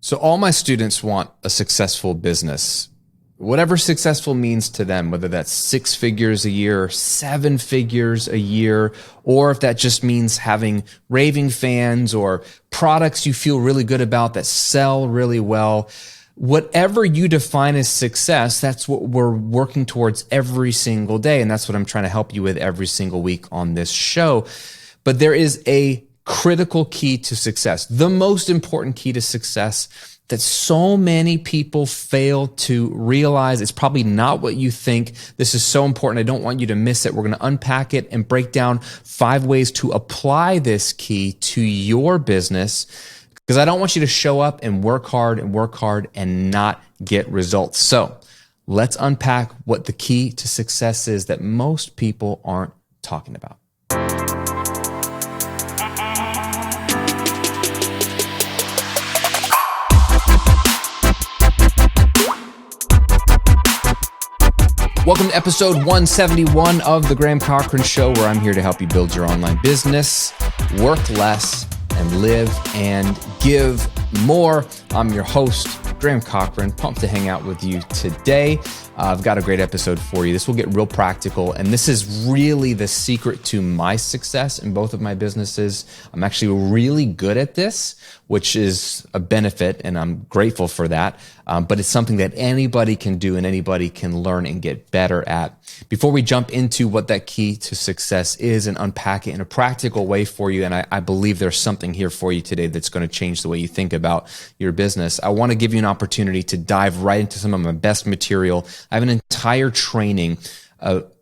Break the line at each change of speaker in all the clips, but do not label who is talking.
So all my students want a successful business, whatever successful means to them, whether that's 6 figures a year, 7 figures a year, or if that just means having raving fans or products you feel really good about that sell really well. Whatever you define as success, that's what we're working towards every single day. And that's what I'm trying to help you with every single week on this show. But there is a critical key to success, the most important key to success that so many people fail to realize. It's probably not what you think. This is so important. I don't want you to miss it. We're going to unpack it and break down 5 ways to apply this key to your business, because I don't want you to show up and work hard and not get results. So let's unpack what the key to success is that most people aren't talking about. Welcome to episode 171 of The Graham Cochran Show, where I'm here to help you build your online business, work less, and live and give more. I'm your host, Graham Cochran. Pumped to hang out with you today. I've got a great episode for you. This will get real practical, and this is really the secret to my success in both of my businesses. I'm actually really good at this, which is a benefit, and I'm grateful for that. But it's something that anybody can do and anybody can learn and get better at. Before we jump into what that key to success is and unpack it in a practical way for you, and I believe there's something here for you today that's going to change the way you think about your business, I want to give you an opportunity to dive right into some of my best material. I have an entire training,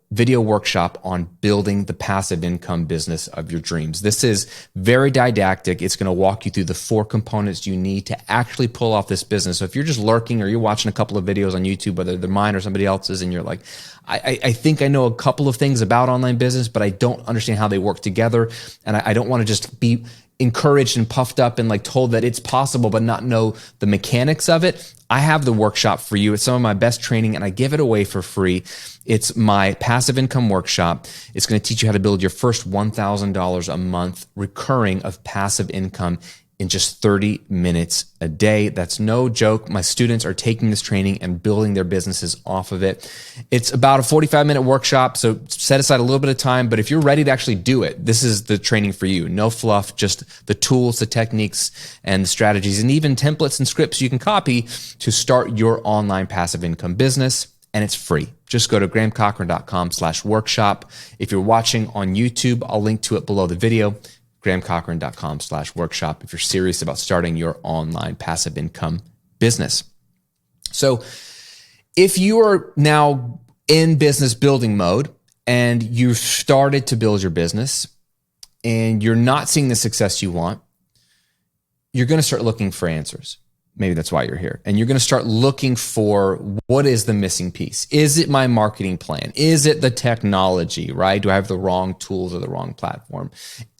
video workshop on building the passive income business of your dreams. This is very didactic. It's going to walk you through the 4 components you need to actually pull off this business. So if you're just lurking or you're watching a couple of videos on YouTube, whether they're mine or somebody else's, and you're like, I think I know a couple of things about online business, but I don't understand how they work together. And I don't want to just be encouraged and puffed up and like told that it's possible, but not know the mechanics of it. I have the workshop for you. It's some of my best training, and I give it away for free. It's my passive income workshop. It's going to teach you how to build your first $1,000 a month recurring of passive income in just 30 minutes a day. That's no joke. My students are taking this training and building their businesses off of it. It's about a 45-minute workshop, so set aside a little bit of time. But if you're ready to actually do it, this is the training for you. No fluff, just the tools, the techniques, and the strategies, and even templates and scripts you can copy to start your online passive income business. And it's free. Just go to grahamcochran.com/workshop. If you're watching on YouTube, I'll link to it below the video. grahamcochran.com/workshop if you're serious about starting your online passive income business. So if you are now in business building mode and you've started to build your business and you're not seeing the success you want, you're going to start looking for answers. Maybe that's why you're here. And you're going to start looking for, what is the missing piece? Is it my marketing plan? Is it the technology, right? Do I have the wrong tools or the wrong platform?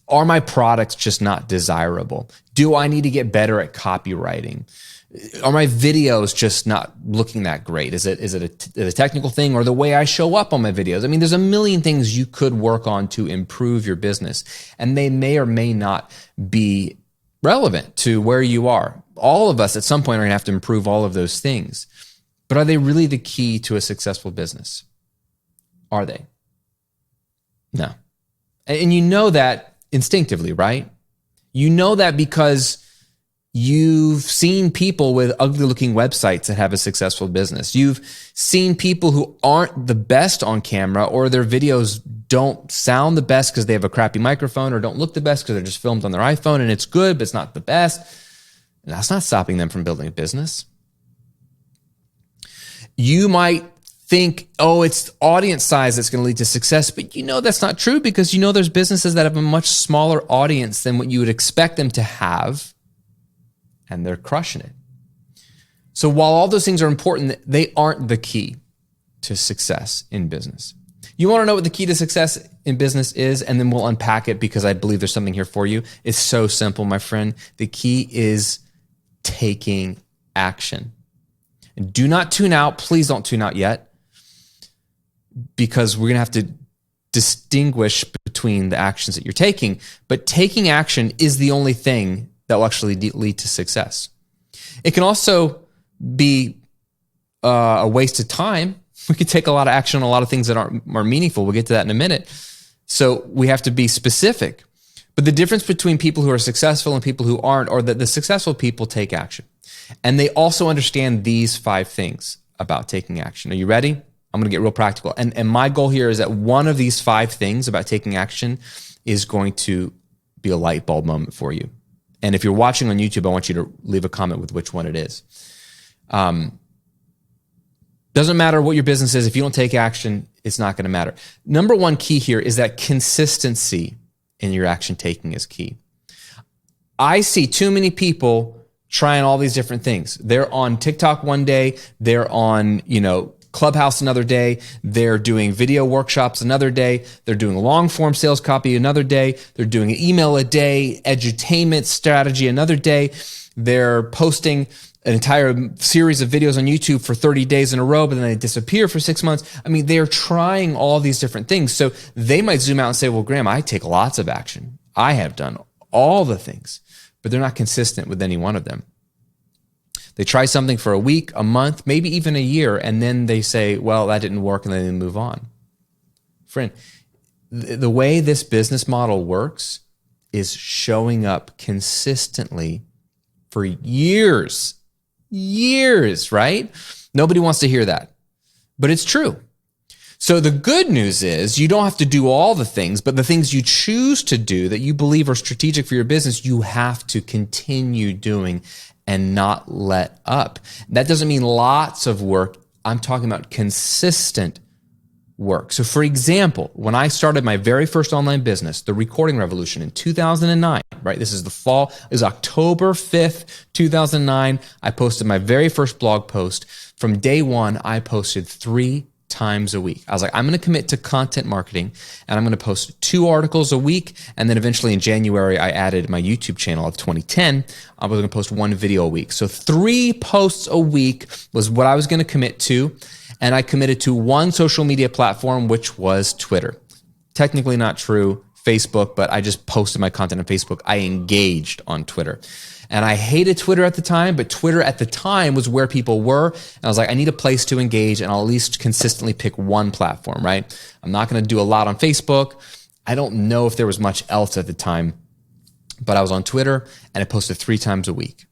Are my products just not desirable? Do I need to get better at copywriting? Are my videos just not looking that great? Is it a technical thing, or the way I show up on my videos? I mean, there's a million things you could work on to improve your business, and they may or may not be relevant to where you are. All of us at some point are going to have to improve all of those things. But are they really the key to a successful business? Are they? No. And you know that instinctively, right? You know that because you've seen people with ugly looking websites that have a successful business. You've seen people who aren't the best on camera, or their videos don't sound the best because they have a crappy microphone, or don't look the best because they're just filmed on their iPhone and it's good, but it's not the best. And that's not stopping them from building a business. You might think, oh, it's audience size that's going to lead to success, but you know that's not true, because you know there's businesses that have a much smaller audience than what you would expect them to have, and they're crushing it. So while all those things are important, they aren't the key to success in business. You want to know what the key to success in business is, and then we'll unpack it, because I believe there's something here for you. It's so simple, my friend. The key is taking action. And do not tune out. Please don't tune out yet, because we're going to have to distinguish between the actions that you're taking. But taking action is the only thing that will actually lead to success. It can also be a waste of time. We could take a lot of action on a lot of things that aren't meaningful. We'll get to that in a minute. So we have to be specific. But the difference between people who are successful and people who aren't, or that the successful people take action. And they also understand these 5 things about taking action. Are you ready? I'm going to get real practical. And my goal here is that one of these 5 things about taking action is going to be a light bulb moment for you. And if you're watching on YouTube, I want you to leave a comment with which one it is. Doesn't matter what your business is. If you don't take action, it's not going to matter. Number 1 key here is that consistency in your action taking is key. I see too many people trying all these different things. They're on TikTok one day. They're on, Clubhouse another day. They're doing video workshops another day. They're doing long form sales copy another day. They're doing an email a day, edutainment strategy another day. They're posting an entire series of videos on YouTube for 30 days in a row, but then they disappear for 6 months. I mean, they're trying all these different things. So they might zoom out and say, well, Graham, I take lots of action. I have done all the things, but they're not consistent with any one of them. They try something for a week, a month, maybe even a year, and then they say, well, that didn't work, and then they move on. Friend, the way this business model works is showing up consistently for years, right? Nobody wants to hear that, but it's true. So the good news is you don't have to do all the things, but the things you choose to do that you believe are strategic for your business, you have to continue doing and not let up. That doesn't mean lots of work. I'm talking about consistent work. So for example, when I started my very first online business, The Recording Revolution in 2009, right? This is the fall, it was October 5th, 2009. I posted my very first blog post. From day one, I posted 3 times a week. I was like, I'm going to commit to content marketing and I'm going to post 2 articles a week. And then eventually in January, I added my YouTube channel of 2010. I was going to post 1 video a week. So 3 posts a week was what I was going to commit to. And I committed to 1 social media platform, which was Twitter. Technically not true, Facebook, but I just posted my content on Facebook. I engaged on Twitter. And I hated Twitter at the time, but Twitter at the time was where people were. And I was like, I need a place to engage, and I'll at least consistently pick 1 platform, right? I'm not going to do a lot on Facebook. I don't know if there was much else at the time, but I was on Twitter, and I posted 3 times a week.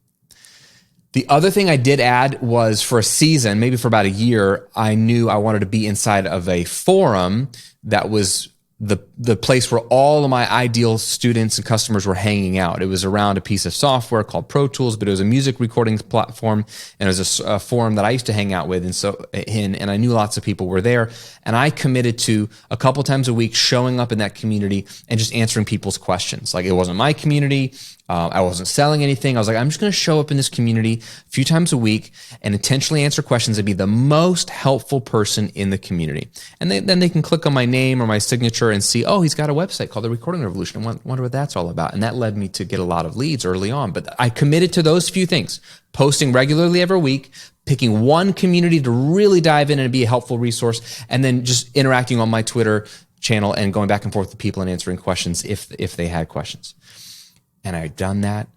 The other thing I did add was for a season, maybe for about a year, I knew I wanted to be inside of a forum that was the place where all of my ideal students and customers were hanging out. It was around a piece of software called Pro Tools, but it was a music recording platform, and it was a forum that I used to hang out with, and I knew lots of people were there. And I committed to a couple times a week showing up in that community and just answering people's questions. Like, it wasn't my community. I wasn't selling anything. I was like, I'm just going to show up in this community a few times a week and intentionally answer questions and be the most helpful person in the community. And then they can click on my name or my signature and see, oh, he's got a website called The Recording Revolution. I wonder what that's all about. And that led me to get a lot of leads early on. But I committed to those few things: posting regularly every week, picking 1 community to really dive in and be a helpful resource, and then just interacting on my Twitter channel and going back and forth with people and answering questions if they had questions. And I've done that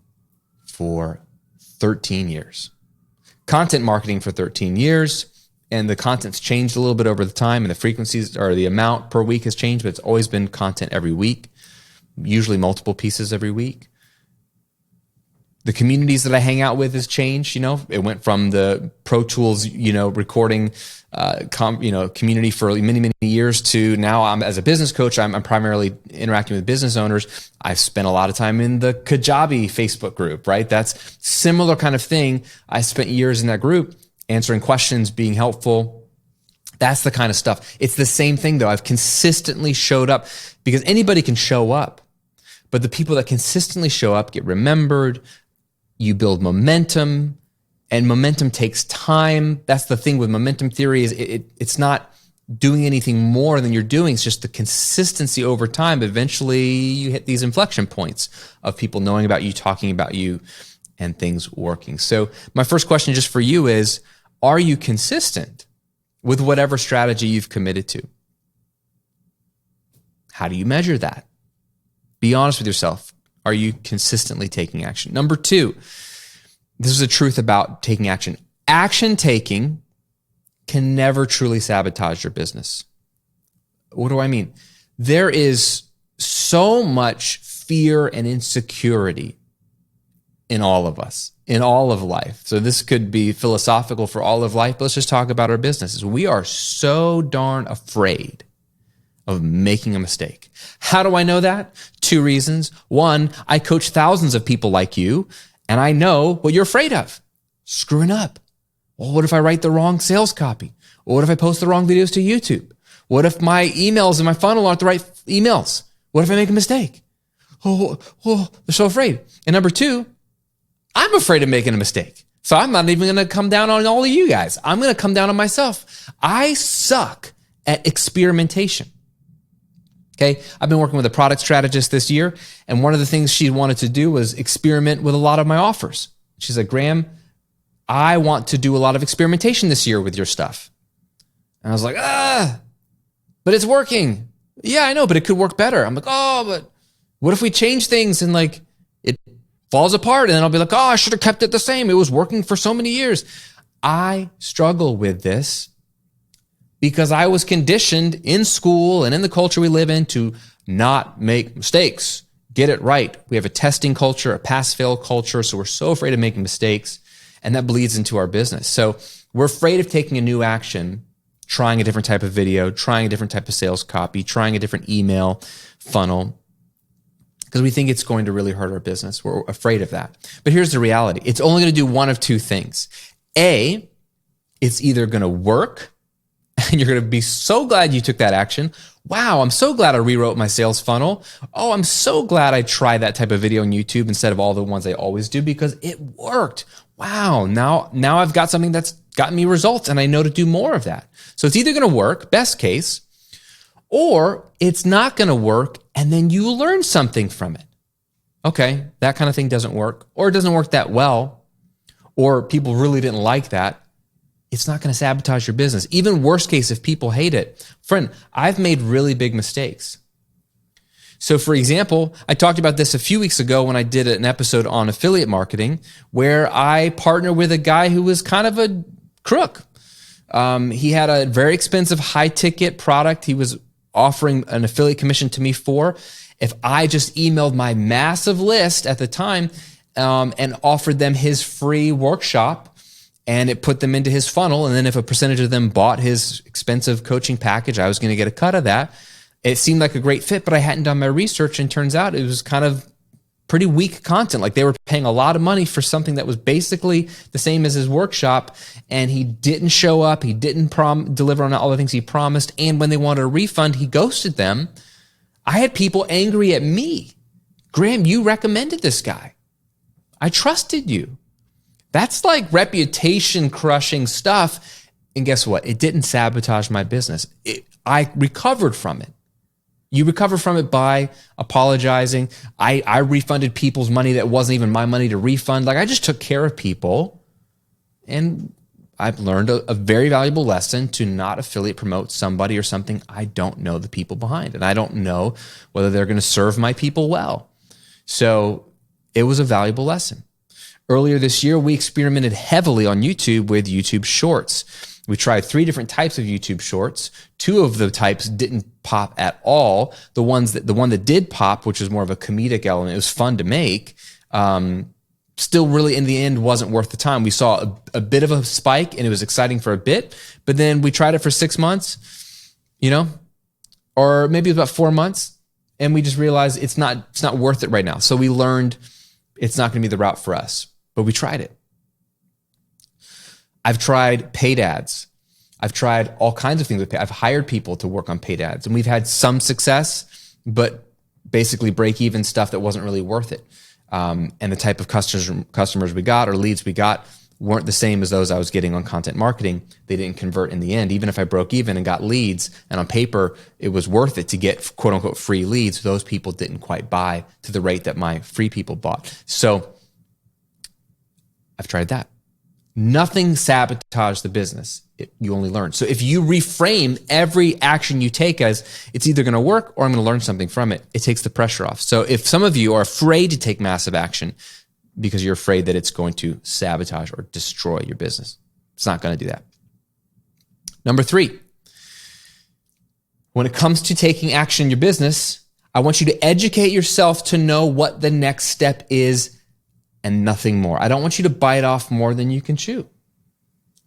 for 13 years. Content marketing for 13 years. And the content's changed a little bit over the time, and the frequencies or the amount per week has changed, but it's always been content every week, usually multiple pieces every week. The communities that I hang out with has changed. It went from the Pro Tools, recording, community for many, many years to now I'm, as a business coach, I'm primarily interacting with business owners. I've spent a lot of time in the Kajabi Facebook group, right? That's similar kind of thing. I spent years in that group answering questions, being helpful. That's the kind of stuff. It's the same thing though. I've consistently showed up because anybody can show up, but the people that consistently show up get remembered. You build momentum, and momentum takes time. That's the thing with momentum theory is it's not doing anything more than you're doing. It's just the consistency over time. Eventually you hit these inflection points of people knowing about you, talking about you, and things working. So my first question just for you is, are you consistent with whatever strategy you've committed to? How do you measure that? Be honest with yourself. Are you consistently taking action? Number 2, this is the truth about taking action. Action taking can never truly sabotage your business. What do I mean? There is so much fear and insecurity in all of us, in all of life. So this could be philosophical for all of life, but let's just talk about our businesses. We are so darn afraid of making a mistake. How do I know that? 2 reasons. 1, I coach thousands of people like you, and I know what you're afraid of. Screwing up. Well, what if I write the wrong sales copy? What if I post the wrong videos to YouTube? What if my emails in my funnel aren't the right emails? What if I make a mistake? Oh, they're so afraid. And number 2, I'm afraid of making a mistake. So I'm not even going to come down on all of you guys. I'm going to come down on myself. I suck at experimentation. Okay. I've been working with a product strategist this year, and one of the things she wanted to do was experiment with a lot of my offers. She's like, Graham, I want to do a lot of experimentation this year with your stuff. And I was like, but it's working. Yeah, I know, but it could work better. I'm like, but what if we change things and like it falls apart? And then I'll be like, I should have kept it the same. It was working for so many years. I struggle with this because I was conditioned in school and in the culture we live in to not make mistakes, get it right. We have a testing culture, a pass-fail culture, so we're so afraid of making mistakes, and that bleeds into our business. So we're afraid of taking a new action, trying a different type of video, trying a different type of sales copy, trying a different email funnel, because we think it's going to really hurt our business. We're afraid of that. But here's the reality. It's only going to do one of 2 things. A, it's either going to work, and you're going to be so glad you took that action. Wow, I'm so glad I rewrote my sales funnel. Oh, I'm so glad I tried that type of video on YouTube instead of all the ones I always do because it worked. Wow, now I've got something that's gotten me results and I know to do more of that. So it's either going to work, best case, or it's not going to work and then you learn something from it. Okay, that kind of thing doesn't work, or it doesn't work that well, or people really didn't like that. It's not going to sabotage your business. Even worst case, if people hate it. Friend, I've made really big mistakes. So for example, I talked about this a few weeks ago when I did an episode on affiliate marketing where I partnered with a guy who was kind of a crook. He had a very expensive high ticket product he was offering an affiliate commission to me for. If I just emailed my massive list at the time and offered them his free workshop, and it put them into his funnel, and then if a percentage of them bought his expensive coaching package, I was going to get a cut of that. It seemed like a great fit, but I hadn't done my research, and turns out it was kind of pretty weak content. Like they were paying a lot of money for something that was basically the same as his workshop, and he didn't show up. He didn't deliver on all the things he promised, and when they wanted a refund, he ghosted them. I had people angry at me. Graham, you recommended this guy. I trusted you. That's like reputation crushing stuff. And guess what? It didn't sabotage my business. I recovered from it. You recover from it by apologizing. I refunded people's money that wasn't even my money to refund. Like I just took care of people. And I've learned a very valuable lesson to not affiliate promote somebody or something I don't know the people behind. And I don't know whether they're going to serve my people well. So it was a valuable lesson. Earlier this year, we experimented heavily on YouTube with YouTube Shorts. We tried 3 different types of YouTube Shorts. 2 of the types didn't pop at all. The one that did pop, which was more of a comedic element, it was fun to make, still really in the end wasn't worth the time. We saw a bit of a spike and it was exciting for a bit, but then we tried it for 6 months, or maybe about 4 months, and we just realized it's not worth it right now. So we learned it's not going to be the route for us. But we tried it. I've tried paid ads. I've tried all kinds of things with paid. I've hired people to work on paid ads, and we've had some success, but basically break-even stuff that wasn't really worth it. And the type of customers we got or leads we got weren't the same as those I was getting on content marketing. They didn't convert in the end. Even if I broke even and got leads, and on paper it was worth it to get quote-unquote free leads, those people didn't quite buy to the rate that my free people bought. So I've tried that. Nothing sabotaged the business. You only learn. So if you reframe every action you take as it's either going to work or I'm going to learn something from it, it takes the pressure off. So if some of you are afraid to take massive action, because you're afraid that it's going to sabotage or destroy your business. It's not going to do that. Number 3, when it comes to taking action in your business, I want you to educate yourself to know what the next step is and nothing more. I don't want you to bite off more than you can chew.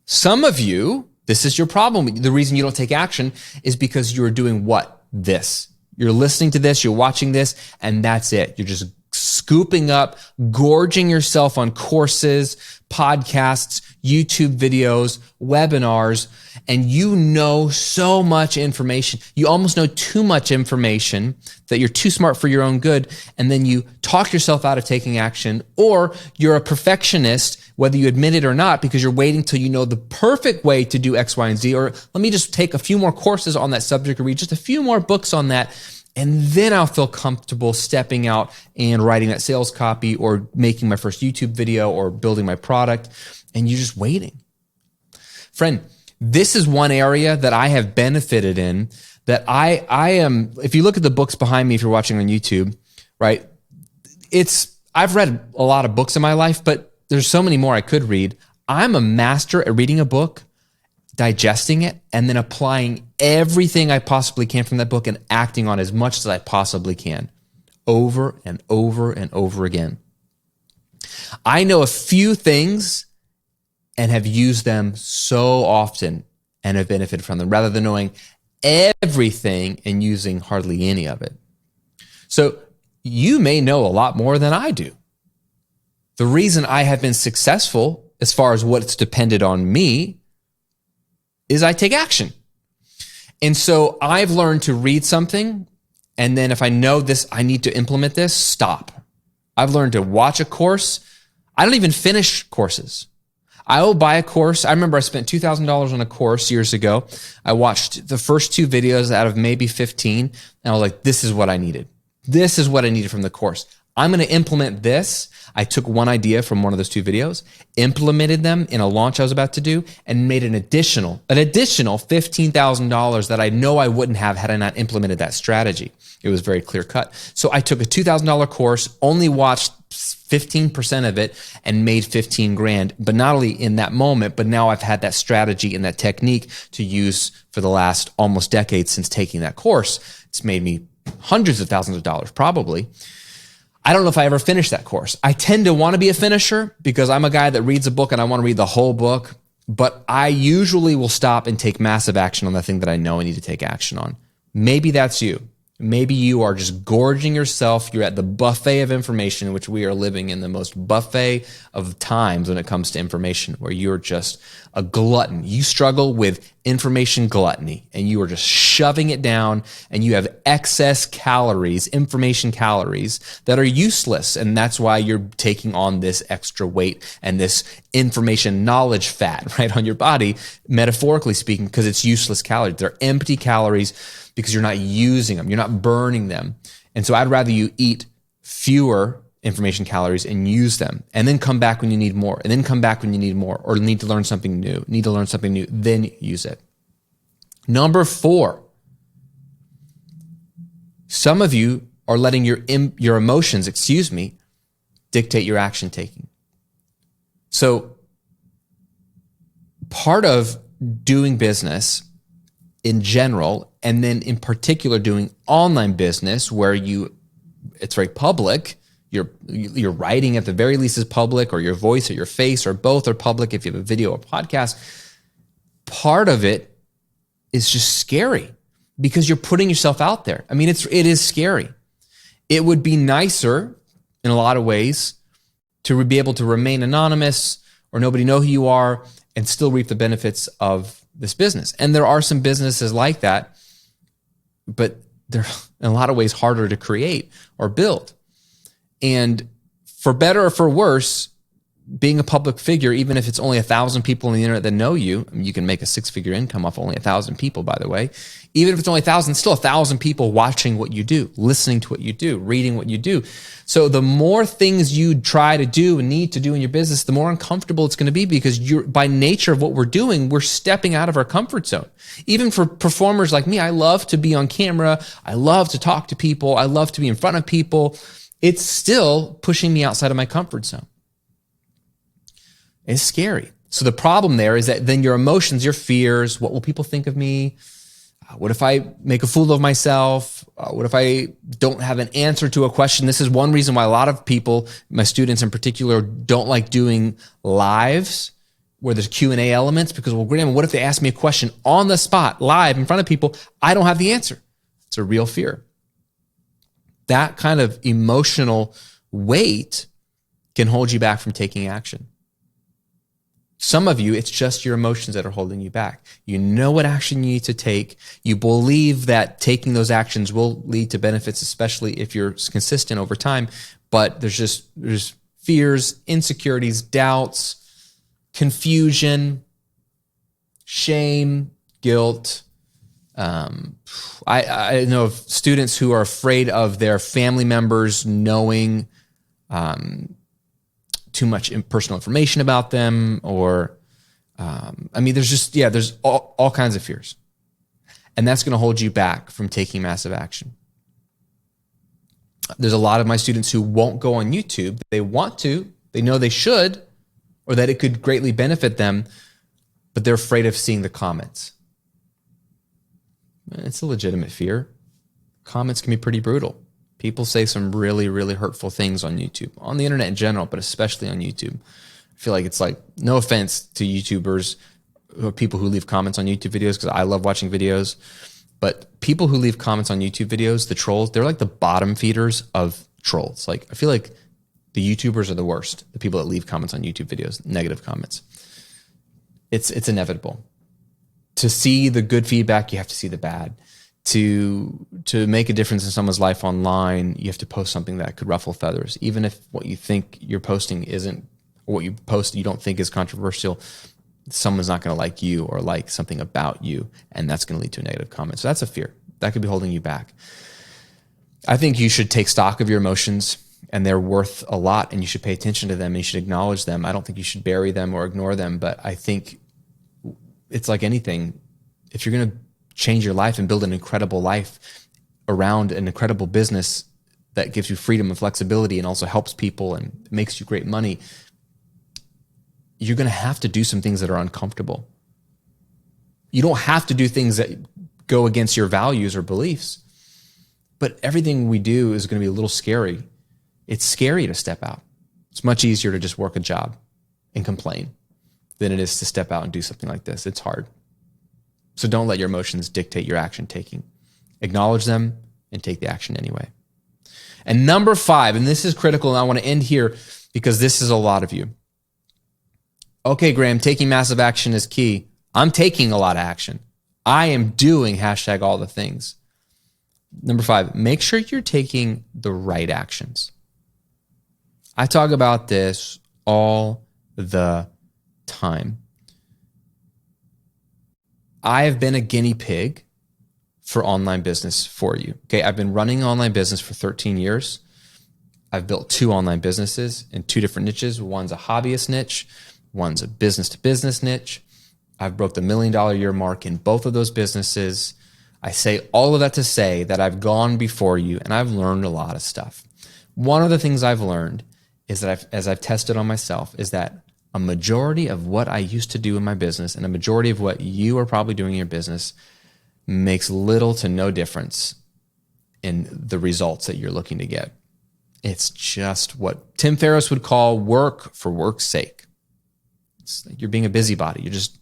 Some of you, this is your problem. The reason you don't take action is because you're doing what? This. You're listening to this, you're watching this, and that's it. You're just scooping up, gorging yourself on courses, podcasts, YouTube videos, webinars, and you know so much information. You almost know too much information that you're too smart for your own good, and then you talk yourself out of taking action, or you're a perfectionist, whether you admit it or not, because you're waiting till you know the perfect way to do X, Y, and Z, or let me just take a few more courses on that subject or read just a few more books on that, and then I'll feel comfortable stepping out and writing that sales copy or making my first YouTube video or building my product, and you're just waiting. Friend, this is one area that I have benefited in, that I am, if you look at the books behind me, if you're watching on YouTube, right? I've read a lot of books in my life, but there's so many more I could read. I'm a master at reading a book, digesting it, and then applying everything I possibly can from that book and acting on as much as I possibly can over and over and over again. I know a few things and have used them so often and have benefited from them rather than knowing everything and using hardly any of it. So you may know a lot more than I do. The reason I have been successful as far as what's depended on me is I take action. And so I've learned to read something, and then if I know this, I need to implement this, stop. I've learned to watch a course. I don't even finish courses. I will buy a course. I remember I spent $2,000 on a course years ago. I watched the first 2 videos out of maybe 15, and I was like, this is what I needed. This is what I needed from the course. I'm going to implement this. I took one idea from one of those 2 videos, implemented them in a launch I was about to do, and made an additional $15,000 that I know I wouldn't have had I not implemented that strategy. It was very clear cut. So I took a $2,000 course, only watched 15% of it, and made 15 grand. But not only in that moment, but now I've had that strategy and that technique to use for the last almost decade since taking that course. It's made me hundreds of thousands of dollars, probably. I don't know if I ever finished that course. I tend to want to be a finisher because I'm a guy that reads a book and I want to read the whole book, but I usually will stop and take massive action on the thing that I know I need to take action on. Maybe that's you. Maybe you are just gorging yourself. You're at the buffet of information, which we are living in the most buffet of times when it comes to information, where you're just a glutton. You struggle with information gluttony, and you are just shoving it down, and you have excess calories, information calories that are useless. And that's why you're taking on this extra weight and this information knowledge fat, right, on your body, metaphorically speaking, because it's useless calories. They're empty calories because you're not using them. You're not burning them. And so I'd rather you eat fewer information calories and use them, and then come back when you need more, and then come back when you need more, or need to learn something new, then use it. Number 4, some of you are letting your emotions, dictate your action taking. So part of doing business in general, and then in particular doing online business where it's very public, your writing at the very least is public, or your voice or your face or both are public if you have a video or podcast, part of it is just scary because you're putting yourself out there. I mean, it is scary. It would be nicer in a lot of ways to be able to remain anonymous or nobody know who you are and still reap the benefits of this business. And there are some businesses like that, but they're in a lot of ways harder to create or build. And for better or for worse, being a public figure, even if it's only 1,000 people on the internet that know you, I mean, you can make a 6-figure income off only 1,000 people, by the way. Even if it's only 1,000, still 1,000 people watching what you do, listening to what you do, reading what you do. So the more things you try to do and need to do in your business, the more uncomfortable it's going to be, because by nature of what we're doing, we're stepping out of our comfort zone. Even for performers like me, I love to be on camera. I love to talk to people. I love to be in front of people. It's still pushing me outside of my comfort zone. It's scary. So the problem there is that then your emotions, your fears, what will people think of me? What if I make a fool of myself? What if I don't have an answer to a question? This is one reason why a lot of people, my students in particular, don't like doing lives where there's Q&A elements because, well, Graham, what if they ask me a question on the spot, live in front of people? I don't have the answer. It's a real fear. That kind of emotional weight can hold you back from taking action. Some of you, it's just your emotions that are holding you back. You know what action you need to take. You believe that taking those actions will lead to benefits, especially if you're consistent over time. But there's fears, insecurities, doubts, confusion, shame, guilt. I know of students who are afraid of their family members knowing too much personal information about them, or there's all kinds of fears, and that's going to hold you back from taking massive action. There's a lot of my students who won't go on YouTube. They want to, they know they should, or that it could greatly benefit them, but they're afraid of seeing the comments. It's a legitimate fear. Comments can be pretty brutal. People say some really, really hurtful things on YouTube, on the internet in general, but especially on YouTube. I feel like it's like, no offense to YouTubers or people who leave comments on YouTube videos, because I love watching videos, but people who leave comments on YouTube videos, the trolls, they're like the bottom feeders of trolls. Like, I feel like the YouTubers are the worst, the people that leave comments on YouTube videos, negative comments. It's inevitable. To see the good feedback, you have to see the bad. To make a difference in someone's life online, you have to post something that could ruffle feathers. Even if what you think you're posting isn't, or what you post you don't think is controversial, someone's not going to like you or like something about you, and that's going to lead to a negative comment. So that's a fear. That could be holding you back. I think you should take stock of your emotions, and they're worth a lot, and you should pay attention to them, and you should acknowledge them. I don't think you should bury them or ignore them, but I think it's like anything. If you're going to change your life and build an incredible life around an incredible business that gives you freedom and flexibility and also helps people and makes you great money, you're going to have to do some things that are uncomfortable. You don't have to do things that go against your values or beliefs, but everything we do is going to be a little scary. It's scary to step out. It's much easier to just work a job and complain than it is to step out and do something like this. It's hard. So don't let your emotions dictate your action taking. Acknowledge them and take the action anyway. And number 5, and this is critical, and I want to end here because this is a lot of you. Okay, Graham, taking massive action is key. I'm taking a lot of action. I am doing # all the things. Number 5, make sure you're taking the right actions. I talk about this all the time. I have been a guinea pig for online business for you. Okay, I've been running an online business for 13 years. I've built 2 online businesses in 2 different niches. One's a hobbyist niche, one's a business-to-business niche. I've broke the $1 million a year mark in both of those businesses. I say all of that to say that I've gone before you and I've learned a lot of stuff. One of the things I've learned is that as I've tested on myself is that a majority of what I used to do in my business and a majority of what you are probably doing in your business makes little to no difference in the results that you're looking to get. It's just what Tim Ferriss would call work for work's sake. It's like you're being a busybody. You're just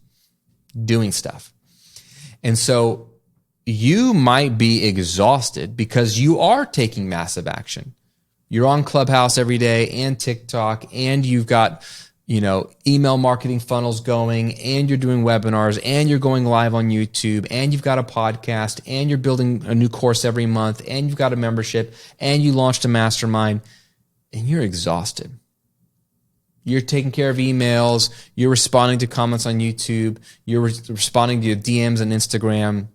doing stuff. And so you might be exhausted because you are taking massive action. You're on Clubhouse every day and TikTok, and you've got email marketing funnels going, and you're doing webinars, and you're going live on YouTube, and you've got a podcast, and you're building a new course every month, and you've got a membership, and you launched a mastermind, and you're exhausted. You're taking care of emails, you're responding to comments on YouTube, you're responding to DMs on Instagram.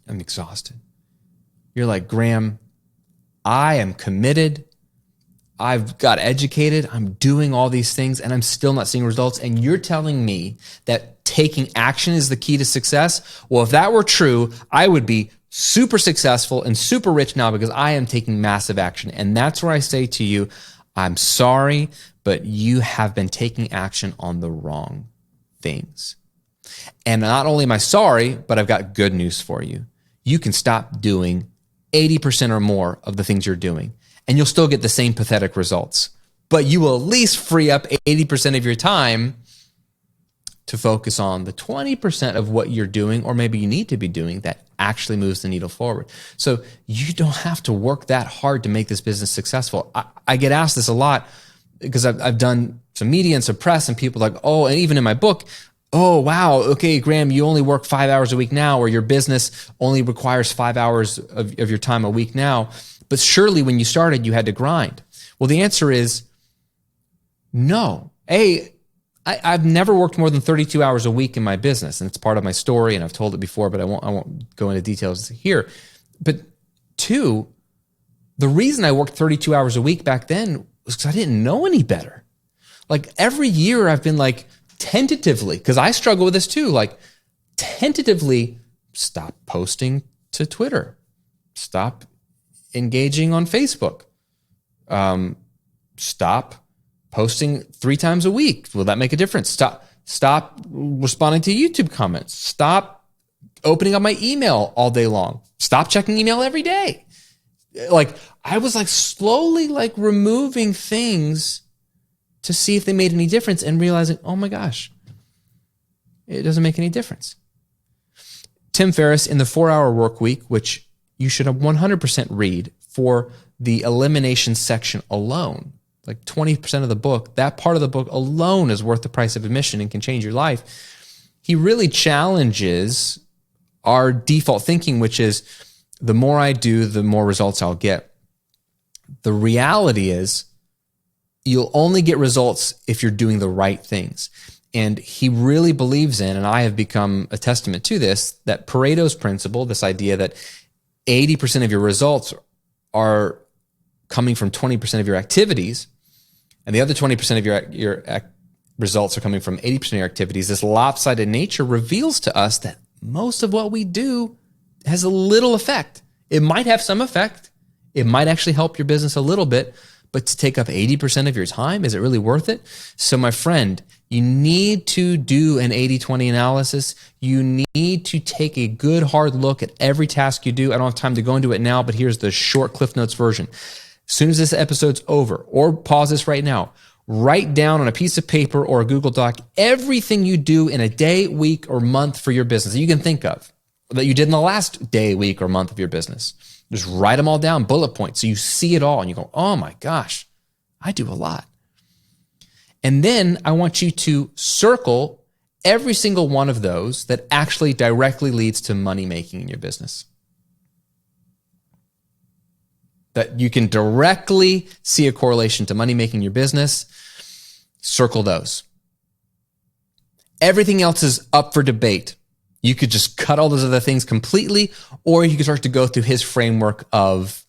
I'm exhausted. You're like, Graham, I am committed. I've got educated. I'm doing all these things and I'm still not seeing results. And you're telling me that taking action is the key to success? Well, if that were true, I would be super successful and super rich now because I am taking massive action. And that's where I say to you, I'm sorry, but you have been taking action on the wrong things. And not only am I sorry, but I've got good news for you. You can stop doing 80% or more of the things you're doing, and you'll still get the same pathetic results. But you will at least free up 80% of your time to focus on the 20% of what you're doing, or maybe you need to be doing, that actually moves the needle forward. So you don't have to work that hard to make this business successful. I get asked this a lot because I've done some media and some press, and people are like, oh, and even in my book, oh, wow, okay, Graham, you only work 5 hours a week now, or your business only requires 5 hours of your time a week now. But surely when you started, you had to grind. Well, the answer is no. I've never worked more than 32 hours a week in my business, and it's part of my story, and I've told it before, but I won't go into details here. But two, the reason I worked 32 hours a week back then was because I didn't know any better. Like every year I've been like tentatively, because I struggle with this too, like tentatively stop posting to Twitter, stop engaging on Facebook, stop posting 3 times a week. Will that make a difference? Stop responding to YouTube comments. Stop opening up my email all day long. Stop checking email every day. Like I was like slowly like removing things to see if they made any difference, and realizing, oh my gosh, it doesn't make any difference. Tim Ferriss in the 4-Hour Work Week, which you should 100% read for the elimination section alone, like 20% of the book, that part of the book alone is worth the price of admission and can change your life. He really challenges our default thinking, which is the more I do, the more results I'll get. The reality is you'll only get results if you're doing the right things. And he really believes in, and I have become a testament to this, that Pareto's principle, this idea that 80% of your results are coming from 20% of your activities, and the other 20% of your results are coming from 80% of your activities. This lopsided nature reveals to us that most of what we do has a little effect. It might have some effect. It might actually help your business a little bit, but to take up 80% of your time, is it really worth it? So my friend, you need to do an 80-20 analysis. You need to take a good hard look at every task you do. I don't have time to go into it now, but here's the short Cliff Notes version. As soon as this episode's over, or pause this right now, write down on a piece of paper or a Google Doc everything you do in a day, week, or month for your business that you can think of, that you did in the last day, week, or month of your business. Just write them all down, bullet points, so you see it all and you go, oh my gosh, I do a lot. And then I want you to circle every single one of those that actually directly leads to money making in your business. That you can directly see a correlation to money making in your business. Circle those. Everything else is up for debate. You could just cut all those other things completely, or you could start to go through his framework of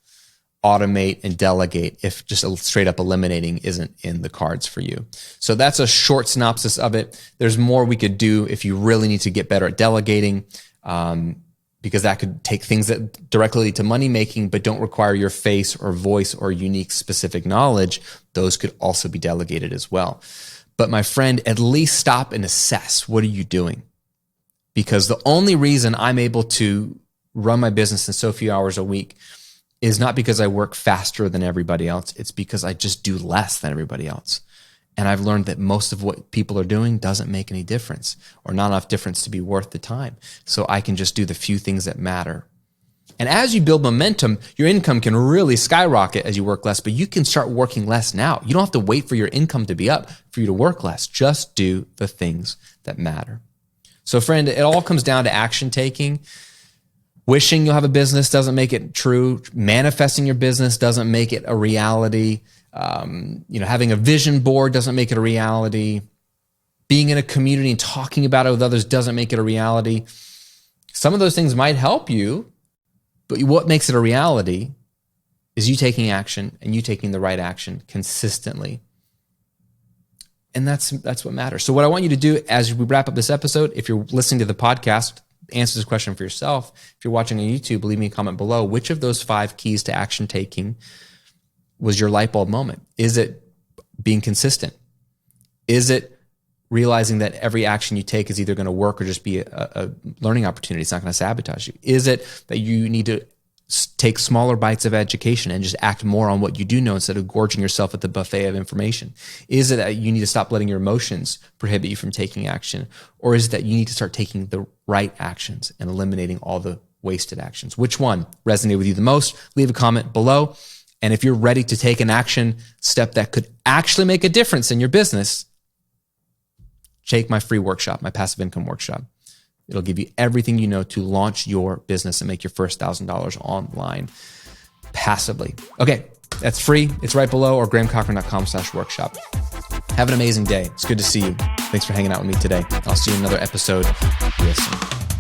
automate and delegate if just straight up eliminating isn't in the cards for you. So that's a short synopsis of it. There's more we could do if you really need to get better at delegating, because that could take things that directly lead to money making but don't require your face or voice or unique specific knowledge. Those could also be delegated as well. But my friend, at least stop and assess. What are you doing? Because the only reason I'm able to run my business in so few hours a week is not because I work faster than everybody else. It's because I just do less than everybody else. And I've learned that most of what people are doing doesn't make any difference, or not enough difference to be worth the time. So I can just do the few things that matter. And as you build momentum, your income can really skyrocket as you work less, but you can start working less now. You don't have to wait for your income to be up for you to work less. Just do the things that matter. So friend, it all comes down to action taking. Wishing you'll have a business doesn't make it true. Manifesting your business doesn't make it a reality. Having a vision board doesn't make it a reality. Being in a community and talking about it with others doesn't make it a reality. Some of those things might help you, but what makes it a reality is you taking action, and you taking the right action consistently. And that's what matters. So what I want you to do as we wrap up this episode, if you're listening to the podcast, answer this question for yourself. If you're watching on YouTube, leave me a comment below. Which of those 5 keys to action taking was your light bulb moment? Is it being consistent? Is it realizing that every action you take is either going to work or just be a learning opportunity? It's not going to sabotage you. Is it that you need to take smaller bites of education and just act more on what you do know instead of gorging yourself at the buffet of information? Is it that you need to stop letting your emotions prohibit you from taking action? Or is it that you need to start taking the right actions and eliminating all the wasted actions? Which one resonated with you the most? Leave a comment below. And if you're ready to take an action step that could actually make a difference in your business, take my free workshop, my passive income workshop. It'll give you everything you know to launch your business and make your first $1,000 online passively. Okay, that's free. It's right below, or grahamcochran.com/workshop. Have an amazing day. It's good to see you. Thanks for hanging out with me today. I'll see you in another episode real soon.